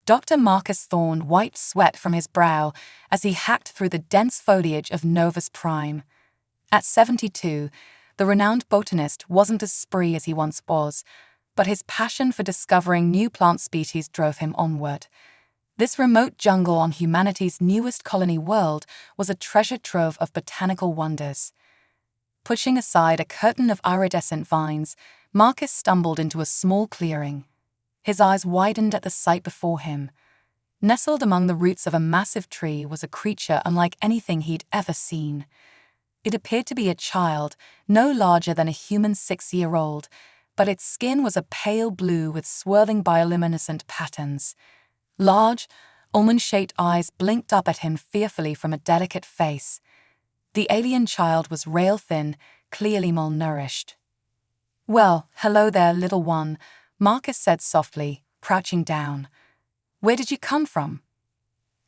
Dr. Marcus Thorne wiped sweat from his brow as he hacked through the dense foliage of Novus Prime. At 72, the renowned botanist wasn't as spree as he once was, but his passion for discovering new plant species drove him onward. This remote jungle on humanity's newest colony world was a treasure trove of botanical wonders. Pushing aside a curtain of iridescent vines, Marcus stumbled into a small clearing. His eyes widened at the sight before him. Nestled among the roots of a massive tree was a creature unlike anything he'd ever seen. It appeared to be a child, no larger than a human 6-year-old, but its skin was a pale blue with swirling bioluminescent patterns. Large, almond-shaped eyes blinked up at him fearfully from a delicate face. The alien child was rail-thin, clearly malnourished. "Well, hello there, little one," Marcus said softly, crouching down. "Where did you come from?"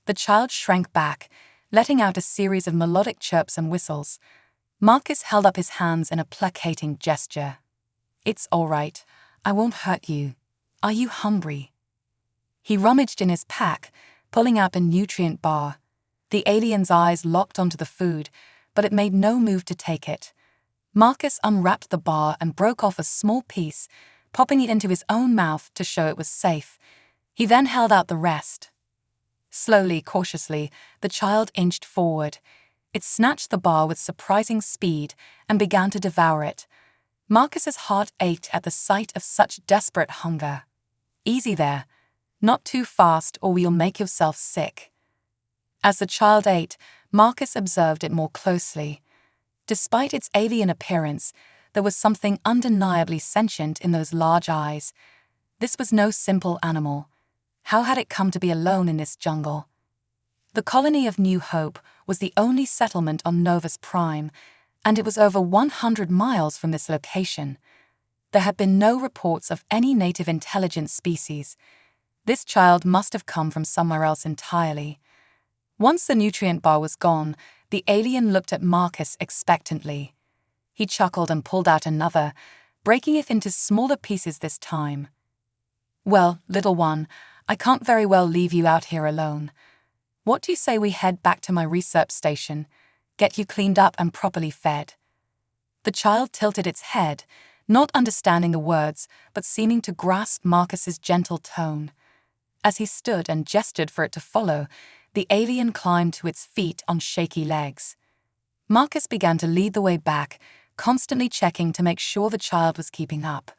The child shrank back, letting out a series of melodic chirps and whistles. Marcus held up his hands in a placating gesture. "It's all right. I won't hurt you. Are you hungry?" He rummaged in his pack, pulling out a nutrient bar. The alien's eyes locked onto the food, but it made no move to take it. Marcus unwrapped the bar and broke off a small piece, popping it into his own mouth to show it was safe. He then held out the rest. Slowly, cautiously, the child inched forward. It snatched the bar with surprising speed and began to devour it. Marcus's heart ached at the sight of such desperate hunger. "Easy there. Not too fast or you'll make yourself sick." As the child ate, Marcus observed it more closely. Despite its alien appearance, there was something undeniably sentient in those large eyes. This was no simple animal. How had it come to be alone in this jungle? The colony of New Hope was the only settlement on Novus Prime, and it was over 100 miles from this location. There had been no reports of any native intelligent species. This child must have come from somewhere else entirely. Once the nutrient bar was gone, the alien looked at Marcus expectantly. He chuckled and pulled out another, breaking it into smaller pieces this time. "Well, little one, I can't very well leave you out here alone. What do you say we head back to my research station, get you cleaned up and properly fed?" The child tilted its head, not understanding the words, but seeming to grasp Marcus's gentle tone. As he stood and gestured for it to follow, the alien climbed to its feet on shaky legs. Marcus began to lead the way back, constantly checking to make sure the child was keeping up.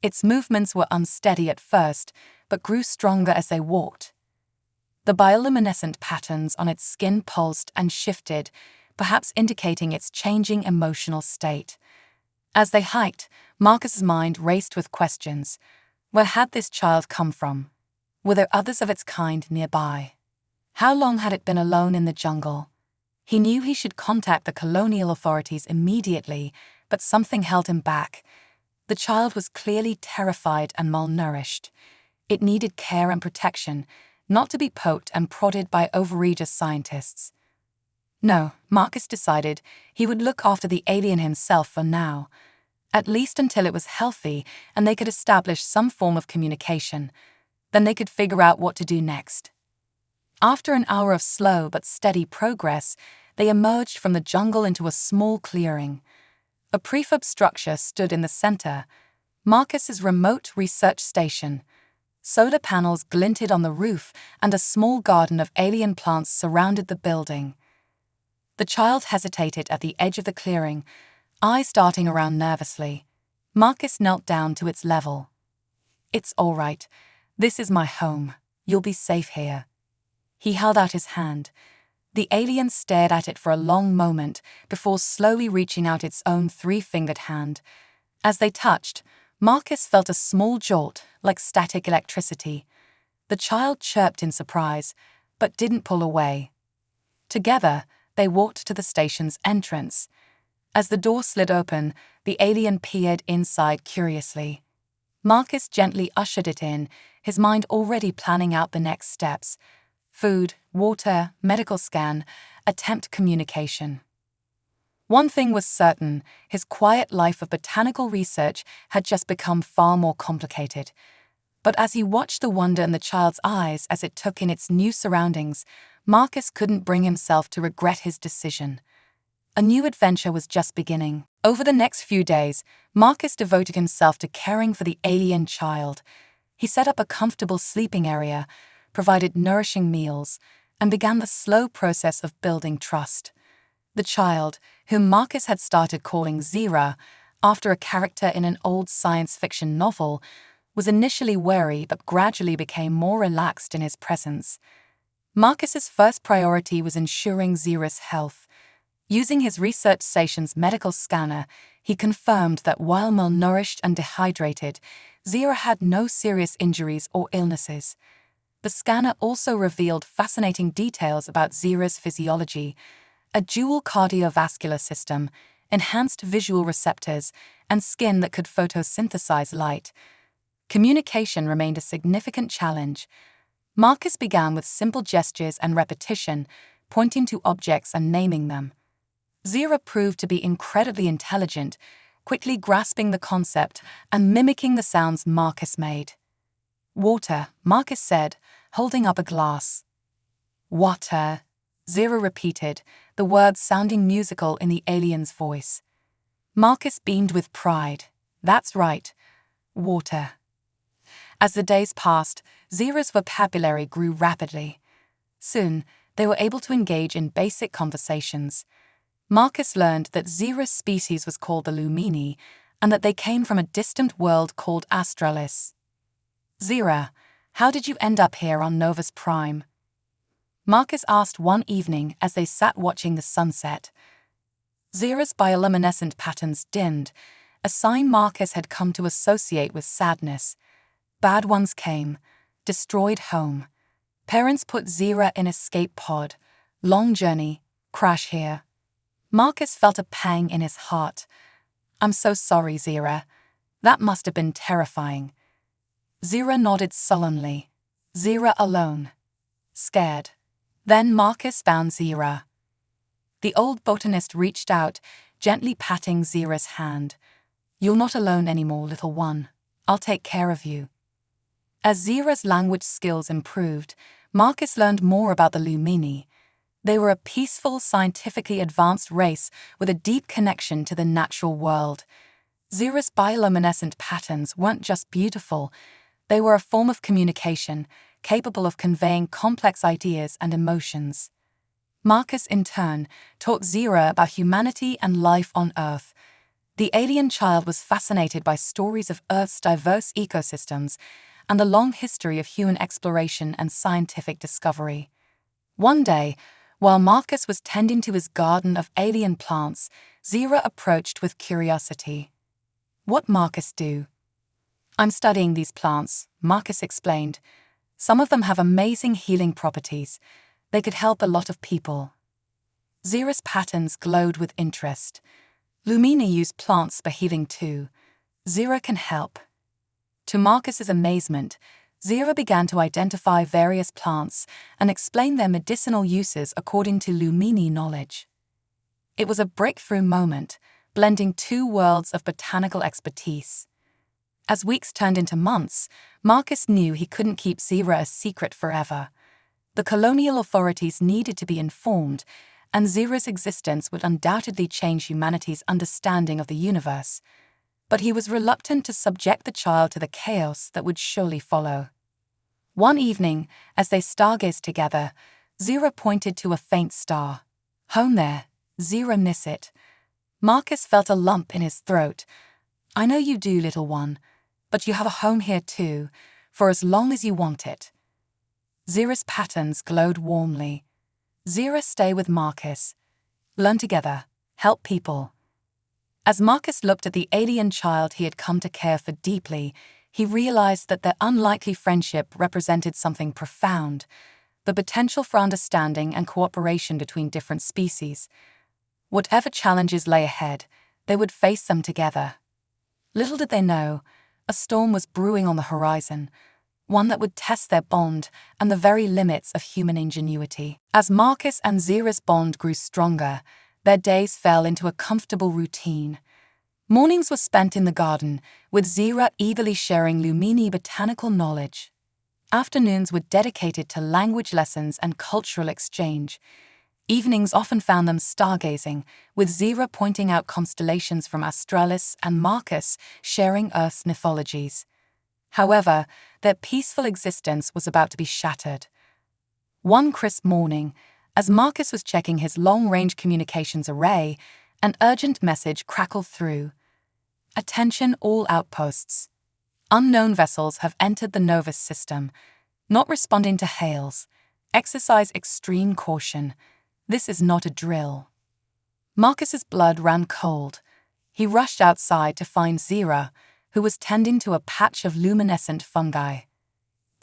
Its movements were unsteady at first, but grew stronger as they walked. The bioluminescent patterns on its skin pulsed and shifted, perhaps indicating its changing emotional state. As they hiked, Marcus's mind raced with questions. Where had this child come from? Were there others of its kind nearby? How long had it been alone in the jungle? He knew he should contact the colonial authorities immediately, but something held him back. The child was clearly terrified and malnourished. It needed care and protection, not to be poked and prodded by overeager scientists. No, Marcus decided he would look after the alien himself for now, at least until it was healthy and they could establish some form of communication. Then they could figure out what to do next. After an hour of slow but steady progress, they emerged from the jungle into a small clearing. A prefab structure stood in the center, Marcus's remote research station. Solar panels glinted on the roof, and a small garden of alien plants surrounded the building. The child hesitated at the edge of the clearing, eyes darting around nervously. Marcus knelt down to its level. "It's all right. This is my home. You'll be safe here." He held out his hand. The alien stared at it for a long moment before slowly reaching out its own 3-fingered hand. As they touched, Marcus felt a small jolt, like static electricity. The child chirped in surprise, but didn't pull away. Together, they walked to the station's entrance. As the door slid open, the alien peered inside curiously. Marcus gently ushered it in, his mind already planning out the next steps. Food, water, medical scan, attempt communication. One thing was certain, his quiet life of botanical research had just become far more complicated. But as he watched the wonder in the child's eyes as it took in its new surroundings, Marcus couldn't bring himself to regret his decision. A new adventure was just beginning. Over the next few days, Marcus devoted himself to caring for the alien child. He set up a comfortable sleeping area, provided nourishing meals, and began the slow process of building trust. The child, whom Marcus had started calling Zira, after a character in an old science fiction novel, was initially wary but gradually became more relaxed in his presence. Marcus's first priority was ensuring Zira's health. Using his research station's medical scanner, he confirmed that while malnourished and dehydrated, Zira had no serious injuries or illnesses. The scanner also revealed fascinating details about Zira's physiology: a dual cardiovascular system, enhanced visual receptors, and skin that could photosynthesize light. Communication remained a significant challenge. Marcus began with simple gestures and repetition, pointing to objects and naming them. Zira proved to be incredibly intelligent, quickly grasping the concept and mimicking the sounds Marcus made. "Water," Marcus said, holding up a glass. "Water," Zira repeated, the words sounding musical in the alien's voice. Marcus beamed with pride. "That's right. Water." As the days passed, Zira's vocabulary grew rapidly. Soon, they were able to engage in basic conversations. Marcus learned that Zira's species was called the Lumini, and that they came from a distant world called Astralis. "Zira, how did you end up here on Novus Prime?" Marcus asked one evening as they sat watching the sunset. Zira's bioluminescent patterns dimmed, a sign Marcus had come to associate with sadness. Bad ones came, destroyed home. Parents put Zira in escape pod. Long journey, crash here. Marcus felt a pang in his heart. "I'm so sorry, Zira. That must have been terrifying." Zira nodded sullenly. Zira alone. Scared. Then Marcus found Zira. The old botanist reached out, gently patting Zira's hand. "You're not alone anymore, little one. I'll take care of you." As Zira's language skills improved, Marcus learned more about the Lumini. They were a peaceful, scientifically advanced race with a deep connection to the natural world. Zira's bioluminescent patterns weren't just beautiful, they were a form of communication, capable of conveying complex ideas and emotions. Marcus, in turn, taught Zira about humanity and life on Earth. The alien child was fascinated by stories of Earth's diverse ecosystems and the long history of human exploration and scientific discovery. One day, while Marcus was tending to his garden of alien plants, Zira approached with curiosity. "What Marcus do?" "I'm studying these plants," Marcus explained. "Some of them have amazing healing properties. They could help a lot of people." Zira's patterns glowed with interest. "Lumini use plants for healing too. Zira can help." To Marcus's amazement, Zira began to identify various plants and explain their medicinal uses according to Lumini knowledge. It was a breakthrough moment, blending two worlds of botanical expertise. As weeks turned into months, Marcus knew he couldn't keep Zira a secret forever. The colonial authorities needed to be informed, and Zira's existence would undoubtedly change humanity's understanding of the universe. But he was reluctant to subject the child to the chaos that would surely follow. One evening, as they stargazed together, Zira pointed to a faint star. "Home there, Zira, miss it." Marcus felt a lump in his throat. "I know you do, little one, but you have a home here too, for as long as you want it." Zira's patterns glowed warmly. "Zira, stay with Marcus. Learn together, help people." As Marcus looked at the alien child he had come to care for deeply, he realized that their unlikely friendship represented something profound: the potential for understanding and cooperation between different species. Whatever challenges lay ahead, they would face them together. Little did they know, a storm was brewing on the horizon, one that would test their bond and the very limits of human ingenuity. As Marcus and Zira's bond grew stronger, their days fell into a comfortable routine. Mornings were spent in the garden, with Zira eagerly sharing Lumini botanical knowledge. Afternoons were dedicated to language lessons and cultural exchange. Evenings often found them stargazing, with Zira pointing out constellations from Australis and Marcus sharing Earth's mythologies. However, their peaceful existence was about to be shattered. One crisp morning, as Marcus was checking his long-range communications array, an urgent message crackled through. Attention all outposts. Unknown vessels have entered the Novus system. Not responding to hails. Exercise extreme caution. This is not a drill. Marcus's blood ran cold. He rushed outside to find Zira, who was tending to a patch of luminescent fungi.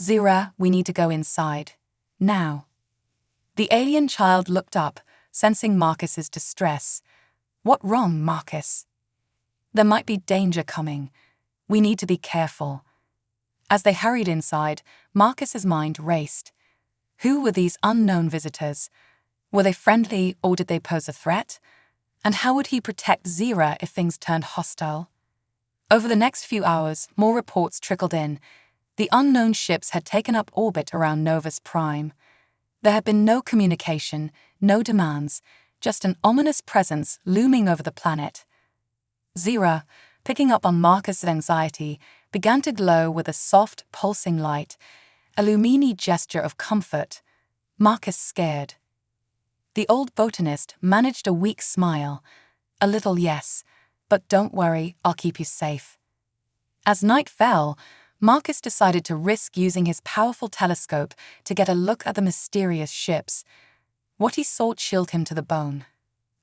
Zira, we need to go inside. Now. The alien child looked up, sensing Marcus's distress. What wrong, Marcus? There might be danger coming. We need to be careful. As they hurried inside, Marcus's mind raced. Who were these unknown visitors? Were they friendly or did they pose a threat? And how would he protect Zira if things turned hostile? Over the next few hours, more reports trickled in. The unknown ships had taken up orbit around Novus Prime. There had been no communication, no demands, just an ominous presence looming over the planet. Zira, picking up on Marcus's anxiety, began to glow with a soft, pulsing light, a Lumini gesture of comfort. Marcus scared. The old botanist managed a weak smile. A little yes, but don't worry, I'll keep you safe. As night fell, Marcus decided to risk using his powerful telescope to get a look at the mysterious ships. What he saw chilled him to the bone.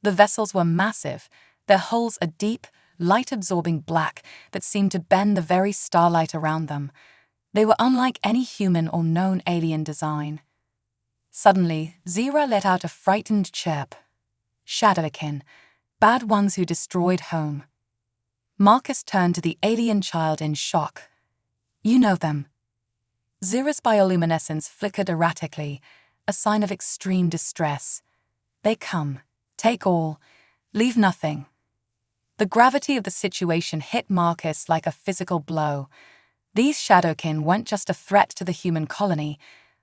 The vessels were massive, their hulls a deep, light-absorbing black that seemed to bend the very starlight around them. They were unlike any human or known alien design. Suddenly, Zira let out a frightened chirp. Shadowkin, bad ones who destroyed home. Marcus turned to the alien child in shock. You know them. Zira's bioluminescence flickered erratically, a sign of extreme distress. They come. Take all. Leave nothing. The gravity of the situation hit Marcus like a physical blow. These Shadowkin weren't just a threat to the human colony.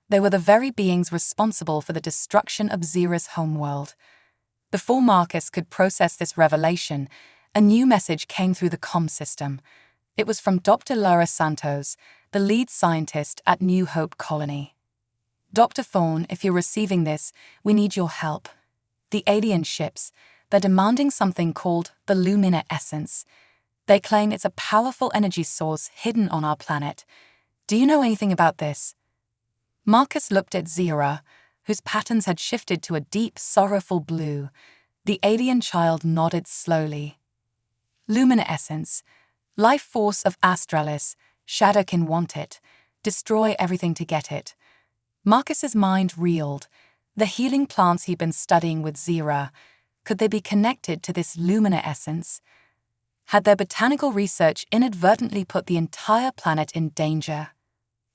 They were the very beings responsible for the destruction of Zira's homeworld. Before Marcus could process this revelation, a new message came through the comm system. It was from Dr. Laura Santos, the lead scientist at New Hope Colony. Dr. Thorne, if you're receiving this, we need your help. The alien ships, they're demanding something called the Lumina Essence. They claim it's a powerful energy source hidden on our planet. Do you know anything about this? Marcus looked at Zira, whose patterns had shifted to a deep, sorrowful blue. The alien child nodded slowly. Lumina Essence. Life force of Australis, Shadowkin want it. Destroy everything to get it. Marcus's mind reeled. The healing plants he'd been studying with Zira, could they be connected to this Lumina Essence? Had their botanical research inadvertently put the entire planet in danger?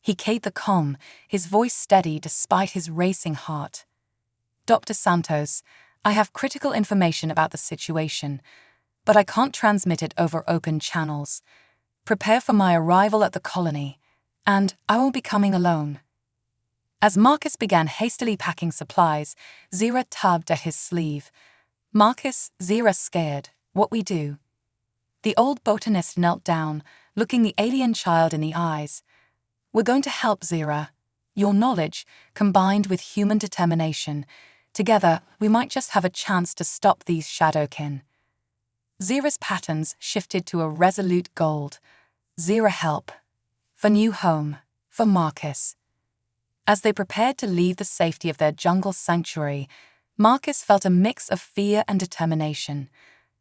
He keyed the comm, his voice steady despite his racing heart. Dr. Santos, I have critical information about the situation, but I can't transmit it over open channels. Prepare for my arrival at the colony, and I won't be coming alone. As Marcus began hastily packing supplies, Zira tugged at his sleeve. Marcus, Zira's scared. What we do? The old botanist knelt down, looking the alien child in the eyes. We're going to help, Zira. Your knowledge, combined with human determination. Together, we might just have a chance to stop these Shadowkin. Zira's patterns shifted to a resolute gold. Zira help. For new home. For Marcus. As they prepared to leave the safety of their jungle sanctuary, Marcus felt a mix of fear and determination.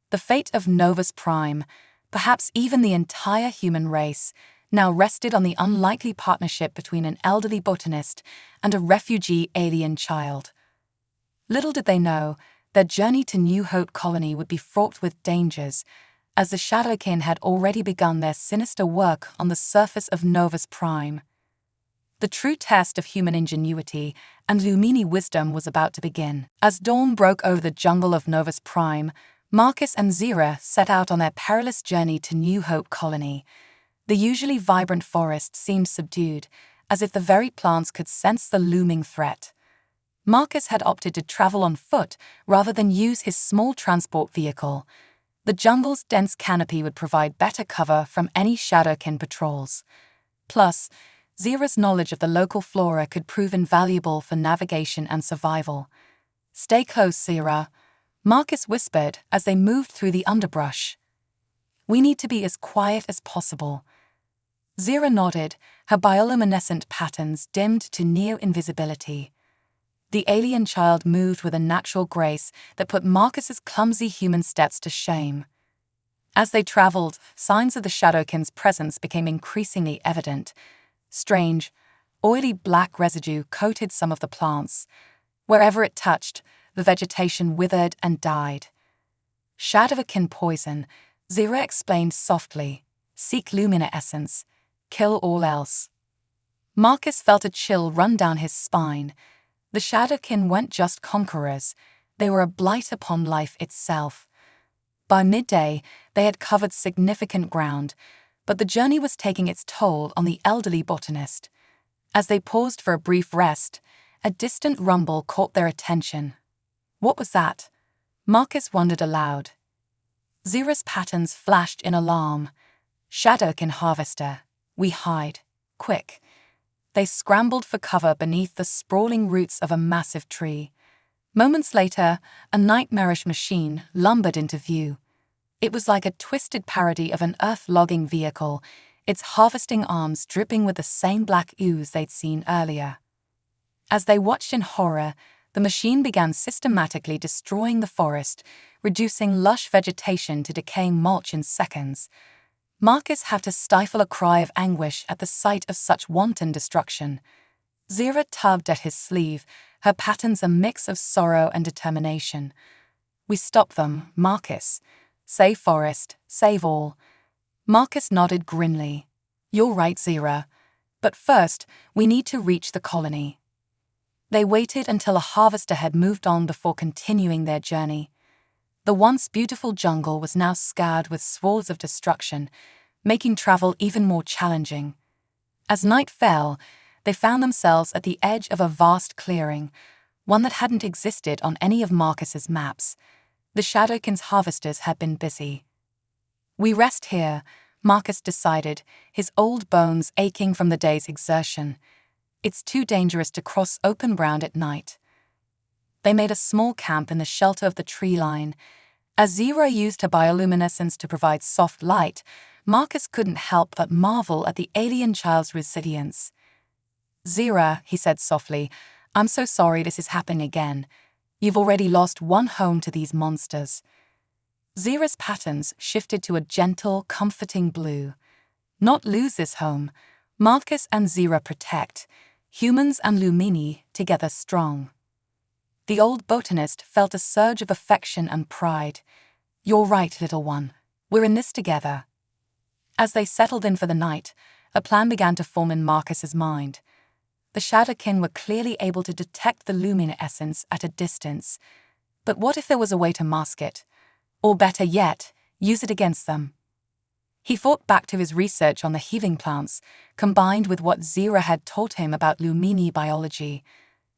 The fate of Novus Prime, perhaps even the entire human race, now rested on the unlikely partnership between an elderly botanist and a refugee alien child. Little did they know, their journey to New Hope Colony would be fraught with dangers, as the Shadowkin had already begun their sinister work on the surface of Novus Prime. The true test of human ingenuity and Lumini wisdom was about to begin. As dawn broke over the jungle of Novus Prime, Marcus and Zira set out on their perilous journey to New Hope Colony. The usually vibrant forest seemed subdued, as if the very plants could sense the looming threat. Marcus had opted to travel on foot rather than use his small transport vehicle. The jungle's dense canopy would provide better cover from any Shadowkin patrols. Plus, Zira's knowledge of the local flora could prove invaluable for navigation and survival. "Stay close, Zira," Marcus whispered as they moved through the underbrush. "We need to be as quiet as possible." Zira nodded, her bioluminescent patterns dimmed to near-invisibility. The alien child moved with a natural grace that put Marcus's clumsy human steps to shame. As they traveled, signs of the Shadowkin's presence became increasingly evident. Strange, oily black residue coated some of the plants. Wherever it touched, the vegetation withered and died. "Shadowkin poison," Zira explained softly. "Seek luminescence. Kill all else." Marcus felt a chill run down his spine. The Shadowkin weren't just conquerors, they were a blight upon life itself. By midday, they had covered significant ground, but the journey was taking its toll on the elderly botanist. As they paused for a brief rest, a distant rumble caught their attention. What was that? Marcus wondered aloud. Zira's patterns flashed in alarm. "Shadowkin harvester. We hide. Quick." They scrambled for cover beneath the sprawling roots of a massive tree. Moments later, a nightmarish machine lumbered into view. It was like a twisted parody of an earth-logging vehicle, its harvesting arms dripping with the same black ooze they'd seen earlier. As they watched in horror, the machine began systematically destroying the forest, reducing lush vegetation to decaying mulch in seconds. Marcus had to stifle a cry of anguish at the sight of such wanton destruction. Zira tugged at his sleeve, her patterns a mix of sorrow and determination. "We stop them, Marcus. Save forest, save all." Marcus nodded grimly. "You're right, Zira. But first, we need to reach the colony." They waited until a harvester had moved on before continuing their journey. The once beautiful jungle was now scarred with swords of destruction, making travel even more challenging. As night fell, they found themselves at the edge of a vast clearing, one that hadn't existed on any of Marcus's maps. The Shadowkin's harvesters had been busy. "We rest here," Marcus decided, his old bones aching from the day's exertion. "It's too dangerous to cross open ground at night." They made a small camp in the shelter of the tree line. As Zira used her bioluminescence to provide soft light, Marcus couldn't help but marvel at the alien child's resilience. "Zira," he said softly, "I'm so sorry this is happening again. You've already lost one home to these monsters." Zira's patterns shifted to a gentle, comforting blue. "Not lose this home. Marcus and Zira protect. Humans and Lumini together strong." The old botanist felt a surge of affection and pride. "You're right, little one. We're in this together." As they settled in for the night, a plan began to form in Marcus's mind. The Shadowkin were clearly able to detect the luminescence at a distance. But what if there was a way to mask it? Or better yet, use it against them? He thought back to his research on the healing plants, combined with what Zira had taught him about Lumini biology.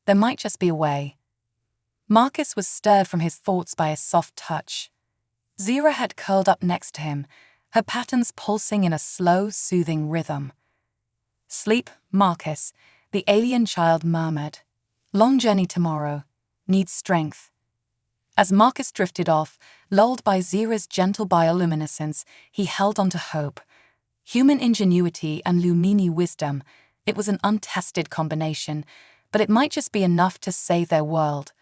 There might just be a way. Marcus was stirred from his thoughts by a soft touch. Zira had curled up next to him, her patterns pulsing in a slow, soothing rhythm. "Sleep, Marcus," the alien child murmured. "Long journey tomorrow. Needs strength." As Marcus drifted off, lulled by Zira's gentle bioluminescence, he held on to hope. Human ingenuity and Lumini wisdom, it was an untested combination, but it might just be enough to save their world.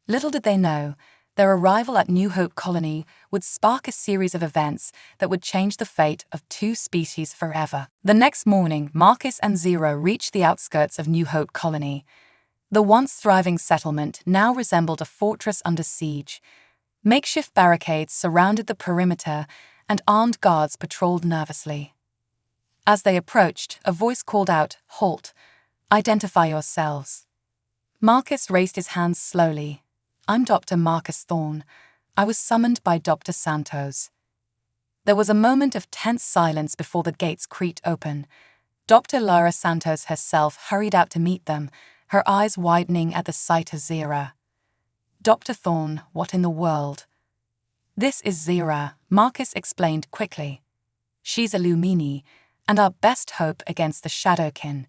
Little did they know, their arrival at New Hope Colony would spark a series of events that would change the fate of two species forever. The next morning, Marcus and Zira reached the outskirts of New Hope Colony. The once thriving settlement now resembled a fortress under siege. Makeshift barricades surrounded the perimeter, and armed guards patrolled nervously. As they approached, a voice called out, "Halt! Identify yourselves." Marcus raised his hands slowly. "I'm Dr. Marcus Thorne. I was summoned by Dr. Santos. There was a moment of tense silence before the gates creaked open. Dr. Lara Santos herself hurried out to meet them, her eyes widening at the sight of Zira. Dr. Thorne, what in the world? This is Zira, Marcus explained quickly. She's a Lumini, and our best hope against the Shadowkin.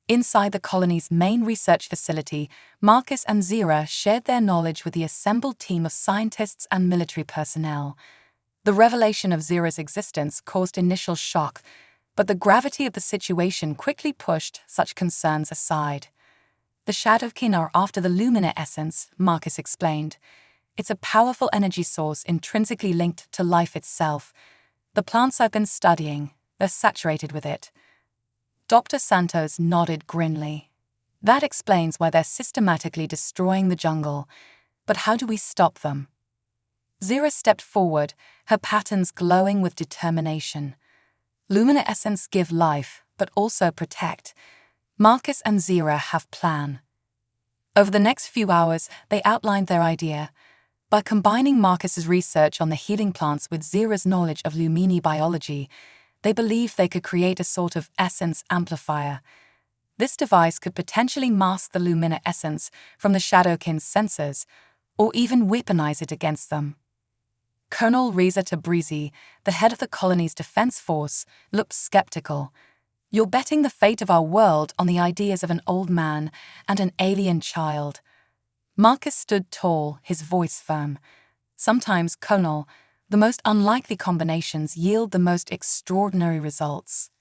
Inside the colony's main research facility, Marcus and Zira shared their knowledge with the assembled team of scientists and military personnel. The revelation of Zira's existence caused initial shock, but the gravity of the situation quickly pushed such concerns aside. The Shadowkin are after the Lumina essence, Marcus explained. It's a powerful energy source intrinsically linked to life itself. The plants I've been studying, they're saturated with it. Dr. Santos nodded grimly. That explains why they're systematically destroying the jungle. But how do we stop them? Zira stepped forward, her patterns glowing with determination. Lumina essence give life, but also protect. Marcus and Zira have plan. Over the next few hours, they outlined their idea. By combining Marcus's research on the healing plants with Zira's knowledge of Lumini biology, they believed they could create a sort of essence amplifier. This device could potentially mask the Lumina essence from the Shadowkin's sensors, or even weaponize it against them. Colonel Reza Tabrizi, the head of the colony's defense force, looked skeptical. You're betting the fate of our world on the ideas of an old man and an alien child. Marcus stood tall, his voice firm. Sometimes, Colonel, the most unlikely combinations yield the most extraordinary results.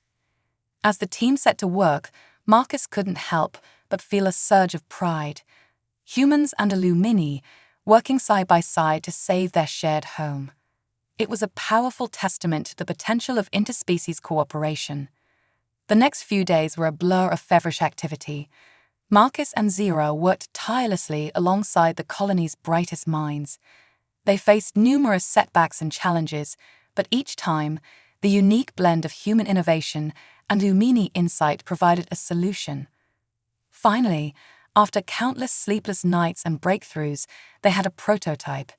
As the team set to work, Marcus couldn't help but feel a surge of pride. Humans and a Lumini, working side by side to save their shared home. It was a powerful testament to the potential of interspecies cooperation. The next few days were a blur of feverish activity. Marcus and Zira worked tirelessly alongside the colony's brightest minds. They faced numerous setbacks and challenges, but each time, the unique blend of human innovation and Lumini insight provided a solution. Finally, after countless sleepless nights and breakthroughs, they had a prototype.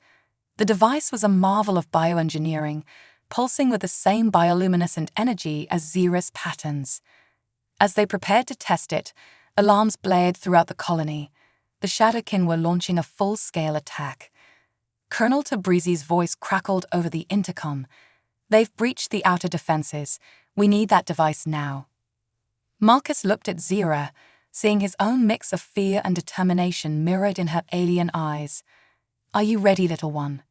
The device was a marvel of bioengineering, pulsing with the same bioluminescent energy as Zira's patterns. As they prepared to test it, alarms blared throughout the colony. The Shadowkin were launching a full-scale attack. Colonel Tabrizi's voice crackled over the intercom. They've breached the outer defenses. We need that device now. Marcus looked at Zira, seeing his own mix of fear and determination mirrored in her alien eyes. Are you ready, little one?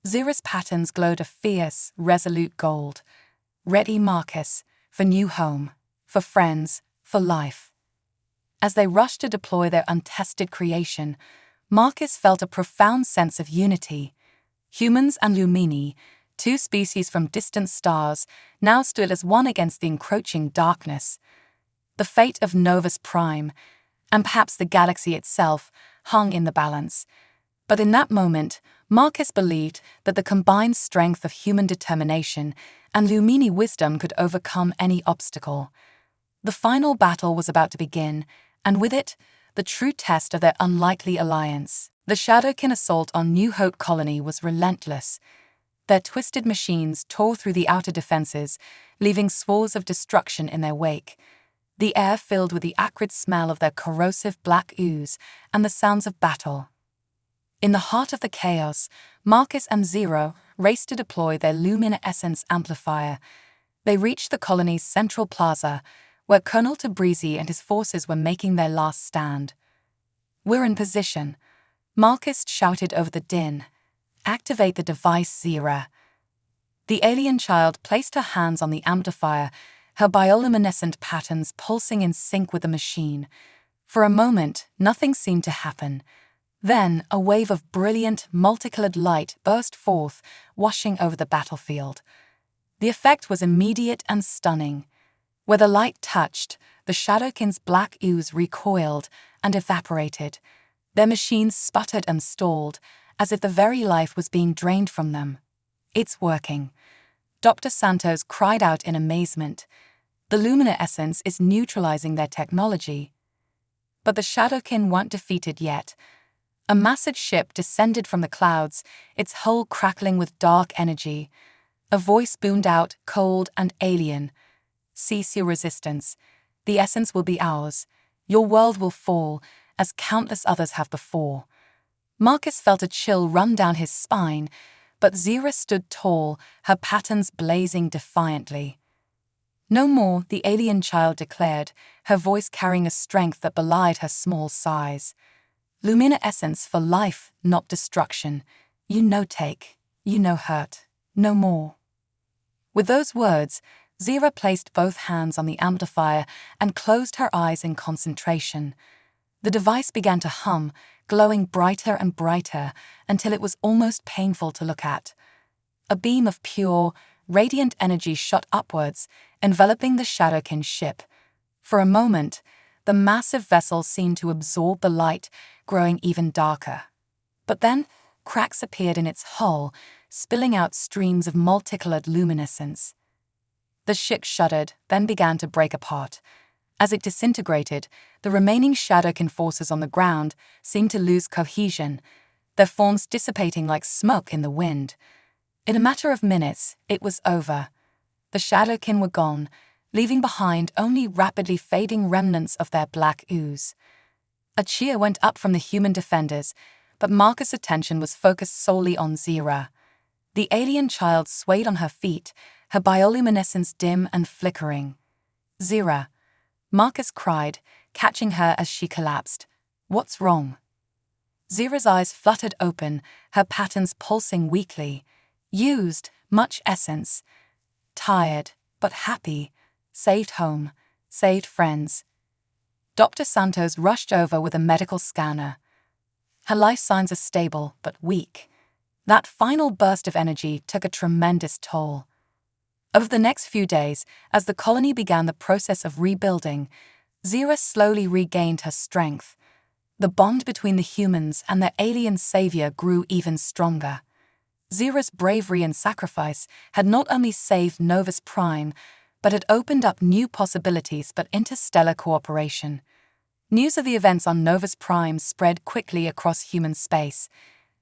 Zira's patterns glowed a fierce, resolute gold. Ready, Marcus, for new home, for friends, for life. As they rushed to deploy their untested creation, Marcus felt a profound sense of unity. Humans and Lumini, two species from distant stars, now stood as one against the encroaching darkness. The fate of Novus Prime, and perhaps the galaxy itself, hung in the balance. But in that moment, Marcus believed that the combined strength of human determination and Lumini wisdom could overcome any obstacle. The final battle was about to begin, and with it, the true test of their unlikely alliance. The Shadowkin assault on New Hope Colony was relentless. Their twisted machines tore through the outer defenses, leaving swathes of destruction in their wake. The air filled with the acrid smell of their corrosive black ooze and the sounds of battle. In the heart of the chaos, Marcus and Zira raced to deploy their Lumina Essence amplifier. They reached the colony's central plaza, where Colonel Tabrizi and his forces were making their last stand. We're in position, Marcus shouted over the din. Activate the device, Zira. The alien child placed her hands on the amplifier, her bioluminescent patterns pulsing in sync with the machine. For a moment, nothing seemed to happen. Then, a wave of brilliant, multicolored light burst forth, washing over the battlefield. The effect was immediate and stunning. Where the light touched, the Shadowkin's black ooze recoiled and evaporated. Their machines sputtered and stalled, as if the very life was being drained from them. It's working. Dr. Santos cried out in amazement. The Lumina Essence is neutralizing their technology. But the Shadowkin weren't defeated yet. A massive ship descended from the clouds, its hull crackling with dark energy. A voice boomed out, cold and alien. "Cease your resistance. The essence will be ours. Your world will fall, as countless others have before." Marcus felt a chill run down his spine, but Zira stood tall, her patterns blazing defiantly. "No more," the alien child declared, her voice carrying a strength that belied her small size. "Lumina essence for life, not destruction. You know take, you know hurt, no more." With those words, Zira placed both hands on the amplifier and closed her eyes in concentration. The device began to hum, glowing brighter and brighter until it was almost painful to look at. A beam of pure, radiant energy shot upwards, enveloping the Shadowkin ship. For a moment, the massive vessel seemed to absorb the light, growing even darker. But then, cracks appeared in its hull, spilling out streams of multicolored luminescence. The ship shuddered, then began to break apart. As it disintegrated, the remaining Shadowkin forces on the ground seemed to lose cohesion, their forms dissipating like smoke in the wind. In a matter of minutes, it was over. The Shadowkin were gone, leaving behind only rapidly fading remnants of their black ooze. A cheer went up from the human defenders, but Marcus' attention was focused solely on Zira. The alien child swayed on her feet, her bioluminescence dim and flickering. "Zira," Marcus cried, catching her as she collapsed. "What's wrong?" Zira's eyes fluttered open, her patterns pulsing weakly. "Used much essence. Tired, but happy. Saved home. Saved friends." Dr. Santos rushed over with a medical scanner. "Her life signs are stable, but weak." That final burst of energy took a tremendous toll. Over the next few days, as the colony began the process of rebuilding, Zira slowly regained her strength. The bond between the humans and their alien savior grew even stronger. Zira's bravery and sacrifice had not only saved Novus Prime, but had opened up new possibilities for interstellar cooperation. News of the events on Novus Prime spread quickly across human space.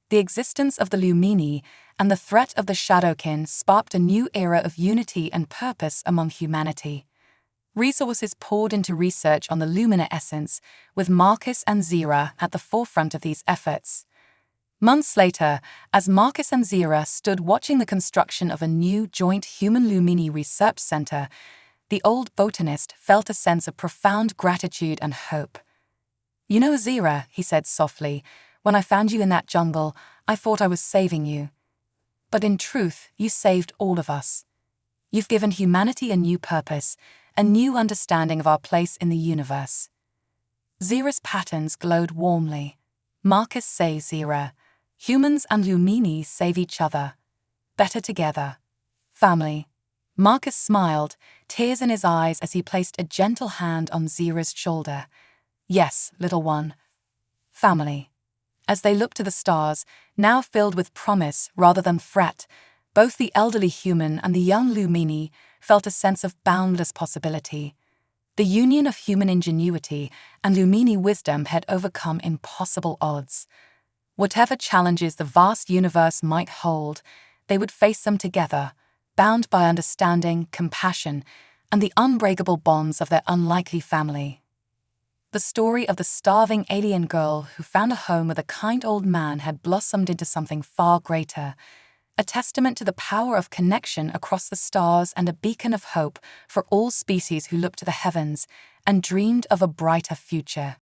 The existence of the Lumini and the threat of the Shadowkin sparked a new era of unity and purpose among humanity. Resources poured into research on the Lumina essence, with Marcus and Zira at the forefront of these efforts. Months later, as Marcus and Zira stood watching the construction of a new joint human Lumini research center, the old botanist felt a sense of profound gratitude and hope. "You know, Zira," he said softly, "when I found you in that jungle, I thought I was saving you. But in truth, you saved all of us. You've given humanity a new purpose, a new understanding of our place in the universe." Zira's patterns glowed warmly. "Marcus saves Zira. Humans and Lumini save each other. Better together. Family." Marcus smiled, tears in his eyes as he placed a gentle hand on Zira's shoulder. "Yes, little one. Family." As they looked to the stars, now filled with promise rather than threat, both the elderly human and the young Lumini felt a sense of boundless possibility. The union of human ingenuity and Lumini wisdom had overcome impossible odds. Whatever challenges the vast universe might hold, they would face them together, bound by understanding, compassion, and the unbreakable bonds of their unlikely family. The story of the starving alien girl who found a home with a kind old man had blossomed into something far greater, a testament to the power of connection across the stars and a beacon of hope for all species who looked to the heavens and dreamed of a brighter future.